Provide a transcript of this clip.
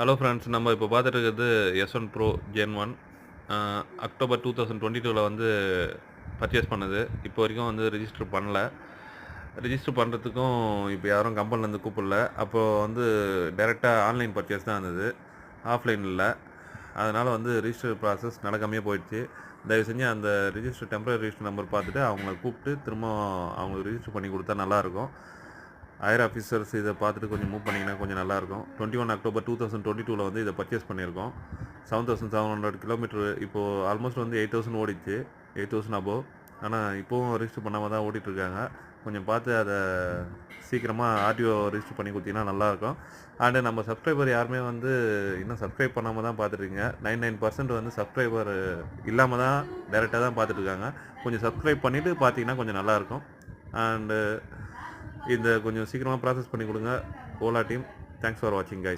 Hello friends, நம்ம இப்போ பார்த்துட்டு இருக்கிறது S1 Pro Gen 1 அக்டோபர் 2022 வந்து பர்ச்சேஸ் பண்ணது. இப்போ வரைக்கும் வந்து ரிஜிஸ்டர் பண்ணல. ரிஜிஸ்டர் பண்ணுறதுக்கும் இப்போ யாரும் கம்பெனிலேருந்து கூப்பிடல. அப்போது வந்து டைரெக்டாக ஆன்லைன் பர்ச்சேஸ் தான் இருந்தது, ஆஃப்லைன் இல்லை. அதனால் வந்து ரிஜிஸ்டர் ப்ராசஸ் நடக்காமையே போயிடுச்சு. தயவு செஞ்சு அந்த டெம்பரரி ரிஜிஸ்டர் நம்பர் பார்த்துட்டு அவங்கள கூப்பிட்டு திரும்ப அவங்களுக்கு ரிஜிஸ்டர் பண்ணி கொடுத்தா நல்லாயிருக்கும். ஹையர் ஆஃபீஸர்ஸ் இதை பார்த்துட்டு கொஞ்சம் மூவ் பண்ணிங்கன்னா கொஞ்சம் நல்லாயிருக்கும். 21 அக்டோபர் 2022 வந்து இதை பர்ச்சேஸ் பண்ணியிருக்கோம். 7700 கிலோமீட்டர் இப்போது ஆல்மோஸ்ட் வந்து 8000 ஓடிச்சு, 8000 அபோவ். ஆனால் இப்போவும் ரிஜிஸ்டர் பண்ணாமல் தான் ஓடிட்டுருக்காங்க. கொஞ்சம் பார்த்து அதை சீக்கிரமாக ஆர்டிஓ ரிஜிஸ்டர் பண்ணி கொடுத்தீங்கன்னா நல்லாயிருக்கும். அண்டு நம்ம சப்ஸ்கிரைபர் யாருமே வந்து இன்னும் சப்ஸ்கிரைப் பண்ணாமல் தான் பார்த்துட்ருக்கீங்க. 99% வந்து சப்ஸ்கிரைபர் இல்லாமல் தான் டைரெக்டாக தான் பார்த்துட்ருக்காங்க. கொஞ்சம் சப்ஸ்கிரைப் பண்ணிவிட்டு பார்த்தீங்கன்னா கொஞ்சம் நல்லாயிருக்கும். அண்டு இந்த கொஞ்சம் சீக்கிரமாக ப்ராசஸ் பண்ணி கொடுங்க ஓலா டீம். தேங்க்ஸ் ஃபார் வாட்சிங் கைஸ்.